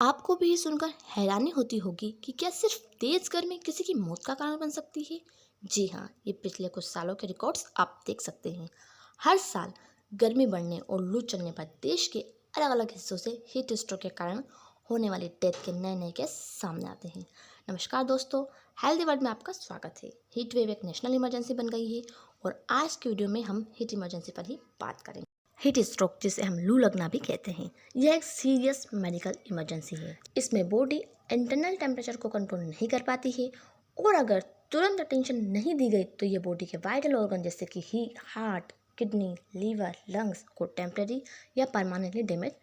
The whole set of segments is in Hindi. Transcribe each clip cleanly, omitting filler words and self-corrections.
आपको भी ये सुनकर हैरानी होती होगी कि क्या सिर्फ तेज गर्मी किसी की मौत का कारण बन सकती है। जी हाँ, ये पिछले कुछ सालों के रिकॉर्ड्स आप देख सकते हैं। हर साल गर्मी बढ़ने और लू चलने पर देश के अलग अलग हिस्सों से हीट स्ट्रोक के कारण होने वाली डेथ के नए नए केस सामने आते हैं। नमस्कार दोस्तों, हेल्दी वर्ल्ड में आपका स्वागत है। हीट वेव एक नेशनल इमरजेंसी बन गई है और आज की वीडियो में हम हीट इमरजेंसी पर ही बात करेंगे। हीट स्ट्रोक, जिसे हम लू लगना भी कहते हैं, यह एक सीरियस मेडिकल इमरजेंसी है। इसमें बॉडी इंटरनल टेम्परेचर को कंट्रोल नहीं कर पाती है और अगर तुरंत अटेंशन नहीं दी गई तो ये बॉडी के वाइटल ऑर्गन जैसे कि हार्ट, किडनी, लीवर, लंग्स को टेम्परेरी या परमानेंटली डैमेज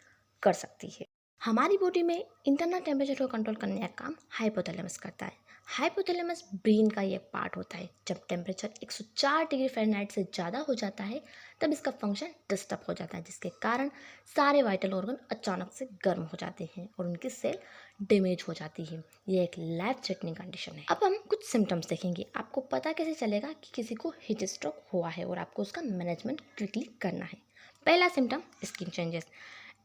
कर सकती है। हमारी बॉडी में इंटरनल टेम्परेचर को कंट्रोल करने का काम हाइपोथैलेमस करता है। हाइपोथैलेमस ब्रेन का ये पार्ट होता है। जब टेम्परेचर 104 डिग्री फ़ारेनहाइट से ज़्यादा हो जाता है तब इसका फंक्शन डिस्टर्ब हो जाता है, जिसके कारण सारे वाइटल ऑर्गन अचानक से गर्म हो जाते हैं और उनकी सेल डैमेज हो जाती है। ये एक लाइफ थ्रेटनिंग कंडीशन है। अब हम कुछ सिम्टम्स देखेंगे। आपको पता कैसे चलेगा कि किसी को हीट स्ट्रोक हुआ है और आपको उसका मैनेजमेंट क्विकली करना है। पहला सिम्टम, स्किन चेंजेस।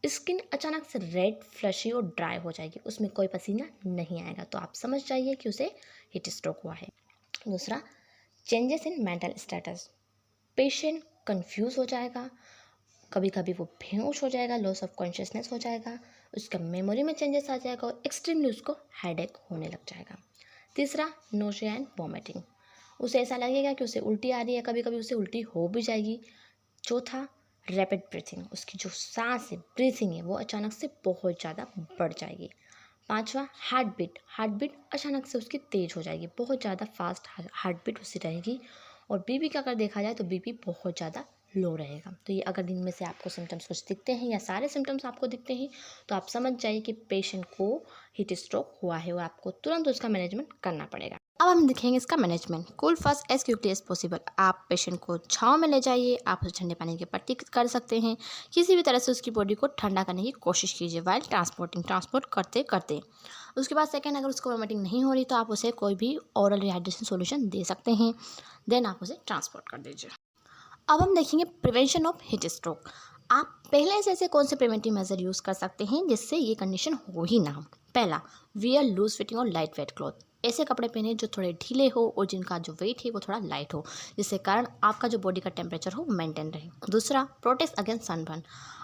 स्किन अचानक से रेड, फ्लशी और ड्राई हो जाएगी, उसमें कोई पसीना नहीं आएगा, तो आप समझ जाइए कि उसे हीट स्ट्रोक हुआ है। दूसरा, changes in mental status. Patient confuse हो जाएगा, कभी कभी वो बेहोश हो जाएगा, लॉस ऑफ कॉन्शियसनेस हो जाएगा, उसका मेमोरी में चेंजेस आ जाएगा और एक्सट्रीमली उसको हेडेक होने लग जाएगा। तीसरा, नोशिया एंड वॉमिटिंग। उसे ऐसा लगेगा कि उसे उल्टी आ रही है, कभी कभी उसे उल्टी हो भी जाएगी। चौथा, रैपिड ब्रीथिंग। उसकी जो सांस है, ब्रीथिंग है, वो अचानक से बहुत ज़्यादा बढ़ जाएगी। पांचवा, हार्ट बीट अचानक से उसकी तेज़ हो जाएगी, बहुत ज़्यादा फास्ट हार्ट बीट उससे रहेगी। और बीपी का अगर देखा जाए तो बीपी बहुत ज़्यादा लो रहेगा। तो ये अगर दिन में से आपको सिम्टम्स कुछ दिखते हैं या सारे सिम्टम्स आपको दिखते हैं तो आप समझ जाइए कि पेशेंट को हीट स्ट्रोक हुआ है और आपको तुरंत उसका मैनेजमेंट करना पड़ेगा। अब हम देखेंगे इसका management. Cool first as quickly as possible. आप पेशेंट को छांव में ले जाइए, आप उसे ठंडे पानी की पट्टी कर सकते हैं। किसी भी तरह से उसकी बॉडी को ठंडा करने की कोशिश कीजिए वाइल ट्रांसपोर्ट करते करते। उसके बाद सेकंड, अगर उसको वोमिटिंग नहीं हो रही तो आप उसे कोई भी ओरल रिहाइड्रेशन सॉल्यूशन दे सकते हैं। देन आप उसे ट्रांसपोर्ट कर दीजिए। अब हम देखेंगे प्रिवेंशन ऑफ हीट स्ट्रोक। आप पहले से ऐसे कौन से प्रिवेंटिव मेजर यूज़ कर सकते हैं जिससे ये कंडीशन हो ही ना। पहला, वियर लूज फिटिंग और लाइट वेट क्लॉथ। ऐसे कपड़े पहने जो थोड़े ढीले हो और जिनका जो वेट है वो थोड़ा लाइट हो, जिससे कारण आपका जो बॉडी का टेम्परेचर हो मेंटेन रहे। दूसरा, प्रोटेक्ट अगेंस्ट सनबर्न।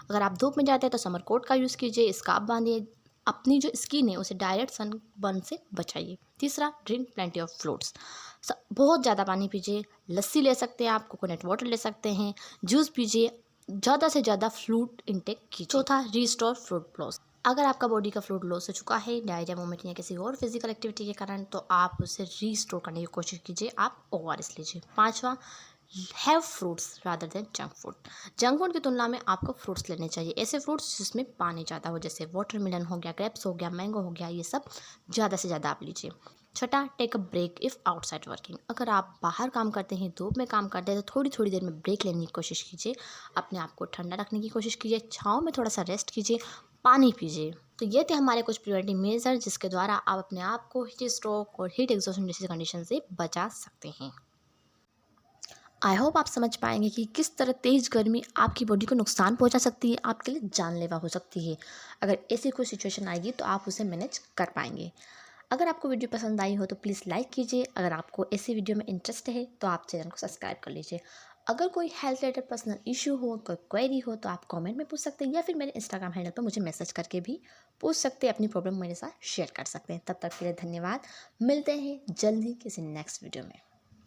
अगर आप धूप में जाते हैं तो समर कोट का यूज़ कीजिए, स्कार्फ बांधिए, अपनी जो स्किन है उसे डायरेक्ट सनबर्न से बचाइए। तीसरा, ड्रिंक प्लेंटी ऑफ फ्रूट्स। बहुत ज़्यादा पानी पीजिए, लस्सी ले सकते हैं आप, कोकोनट वाटर ले सकते हैं, जूस पीजिए, ज़्यादा से ज़्यादा फ्लूइड इंटेक कीजिए। चौथा, रीस्टोर फ्लूइड लॉस। अगर आपका बॉडी का फ्लूइड लॉस हो चुका है डायरिया, वोमिटिंग या किसी और फिजिकल एक्टिविटी के कारण, तो आप उसे रीस्टोर करने की कोशिश कीजिए, आप ओआरएस लीजिए। पाँचवा, have fruits rather than junk food. Junk food की तुलना में आपको फ्रूट्स लेने चाहिए, ऐसे फ्रूट्स जिसमें पानी ज़्यादा हो, जैसे वाटरमेलन हो गया, ग्रेप्स हो गया, मैंगो हो गया, ये सब ज़्यादा से ज़्यादा आप लीजिए। छठा, take a break if outside working. अगर आप बाहर काम करते हैं, धूप में काम करते हैं, तो थोड़ी थोड़ी देर में ब्रेक लेने की कोशिश कीजिए, अपने आप को ठंडा रखने की कोशिश कीजिए, छाँव में थोड़ा सा रेस्ट कीजिए, पानी पीजिए। तो ये थे हमारे कुछ प्रिवेंटिव मेजर जिसके द्वारा आप अपने आप को हीट स्ट्रोक और हीट एग्जॉशन जैसी कंडीशन से बचा सकते हैं। आई होप आप समझ पाएंगे कि किस तरह तेज़ गर्मी आपकी बॉडी को नुकसान पहुंचा सकती है, आपके लिए जानलेवा हो सकती है। अगर ऐसी कोई सिचुएशन आएगी तो आप उसे मैनेज कर पाएंगे। अगर आपको वीडियो पसंद आई हो तो प्लीज़ लाइक कीजिए। अगर आपको ऐसी वीडियो में इंटरेस्ट है तो आप चैनल को सब्सक्राइब कर लीजिए। अगर कोई हेल्थ रिलेटेड पर्सनल इशू हो, कोई क्वेरी हो तो आप कमेंट में पूछ सकते हैं या फिर मेरे इंस्टाग्राम हैंडल पर मुझे मैसेज करके भी पूछ सकते हैं, अपनी प्रॉब्लम मेरे साथ शेयर कर सकते हैं। तब तक के लिए धन्यवाद। मिलते हैं जल्द ही किसी नेक्स्ट वीडियो में।